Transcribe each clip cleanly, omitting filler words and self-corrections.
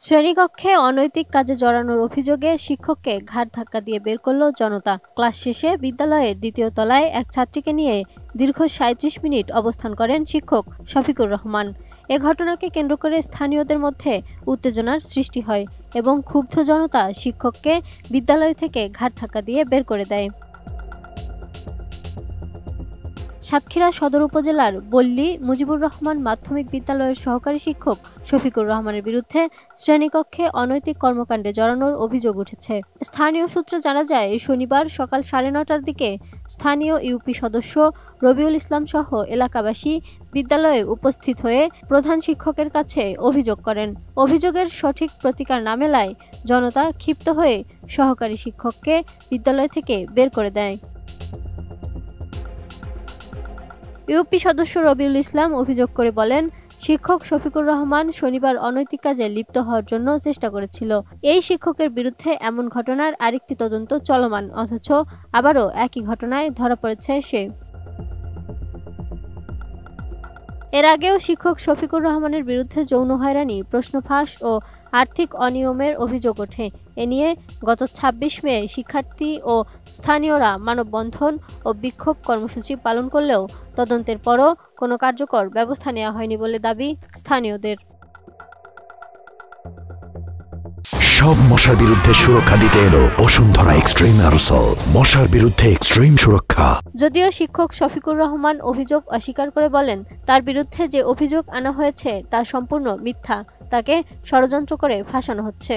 শ্রেণীকক্ষে অনৈতিক কাজে জড়ানোর অভিযোগে শিক্ষককে ঘাড় ধাক্কা দিয়ে বের করল জনতা। ক্লাস শেষে বিদ্যালয়ের দ্বিতীয় তলায় এক ছাত্রীকে নিয়ে দীর্ঘ ৩৭ মিনিট অবস্থান করেন শিক্ষক শফিকুর রহমান। এ ঘটনাকে কেন্দ্র করে স্থানীয়দের মধ্যে উত্তেজনার সৃষ্টি হয় এবং ক্ষুব্ধ জনতা শিক্ষককে বিদ্যালয় থেকে ঘাড় ধাক্কা দিয়ে বের করে দেয়। সাতক্ষীরা সদর উপজেলার বল্লী মুজিবুর রহমান মাধ্যমিক বিদ্যালয়ের সহকারী শিক্ষক শফিকুর রহমানের বিরুদ্ধে শ্রেণীকক্ষে অনৈতিক কর্মকাণ্ডে জড়ানোর অভিযোগ উঠেছে। স্থানীয় সূত্রে জানা যায়, শনিবার সকাল ৯:৩০টার দিকে স্থানীয় ইউপি সদস্য রবিউল ইসলাম সহ এলাকাবাসী বিদ্যালয়ে উপস্থিত হয়ে প্রধান শিক্ষকের কাছে অভিযোগ করেন। অভিযোগের সঠিক প্রতিকার না মেলায় জনতা ক্ষিপ্ত হয়ে সহকারী শিক্ষককে বিদ্যালয় থেকে বের করে দেয়। ইউপি সদস্য রবিউল ইসলাম অভিযোগ করে বলেন, শিক্ষক শফিকুর রহমান শনিবার অনৈতিক কাজে লিপ্ত হওয়ার জন্য চেষ্টা করেছিল। এই শিক্ষকের বিরুদ্ধে এমন ঘটনার আরেকটি তদন্ত চলমান, অথচ আবারও একই ঘটনায় ধরা পড়েছে সে। এর আগেও শিক্ষক শফিকুর রহমানের বিরুদ্ধে যৌন হয়রানি, প্রশ্ন ফাঁস ও আর্থিক অনিয়মের অভিযোগ ওঠে। এ নিয়ে গত ২৬ মে শিক্ষার্থী ও স্থানীয়রা মানববন্ধন ও বিক্ষোভ কর্মসূচি পালন করলেও তদন্তের পরও কোনো কার্যকর ব্যবস্থা নেওয়া হয়নি বলে দাবি স্থানীয়দের। সব মশার বিরুদ্ধে সুরক্ষা দিতে এলো বসুন্ধরা এক্সট্রিম অ্যারোসল, মশার বিরুদ্ধে এক্সট্রিম সুরক্ষা। যদিও শিক্ষক শফিকুর রহমান অভিযোগ অস্বীকার করে বলেন, তার বিরুদ্ধে যে অভিযোগ আনা হয়েছে তা সম্পূর্ণ মিথ্যা, তাকে ষড়যন্ত্র করে ফাঁসানো হচ্ছে।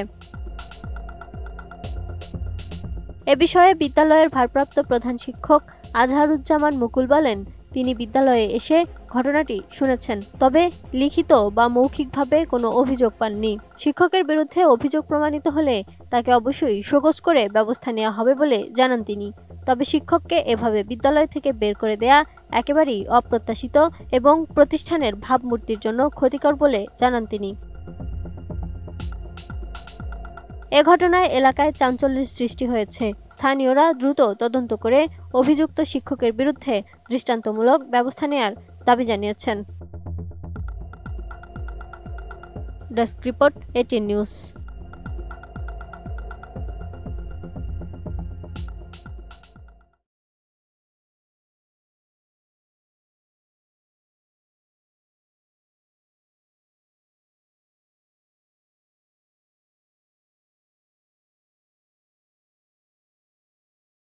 এ বিষয়ে বিদ্যালয়ের ভারপ্রাপ্ত প্রধান শিক্ষক আজহারুজ্জামান মুকুল বলেন, তিনি বিদ্যালয়ে এসে ঘটনাটি শুনেছেন, তবে লিখিত বা মৌখিকভাবে কোনো অভিযোগ পাননি। শিক্ষকের বিরুদ্ধে অভিযোগ প্রমাণিত হলে তাকে অবশ্যই শোকজ করে ব্যবস্থা নেওয়া হবে বলে জানান তিনি। তবে শিক্ষককে এভাবে বিদ্যালয় থেকে বের করে দেয়া একেবারেই অপ্রত্যাশিত এবং প্রতিষ্ঠানের ভাবমূর্তির জন্য ক্ষতিকর বলে জানান তিনি। এ ঘটনায় এলাকায় চাঞ্চল্যের সৃষ্টি হয়েছে। স্থানীয়রা দ্রুত তদন্ত করে অভিযুক্ত শিক্ষকের বিরুদ্ধে দৃষ্টান্তমূলক ব্যবস্থা নেয়ার দাবি জানিয়েছেন। Desk report, 18 news.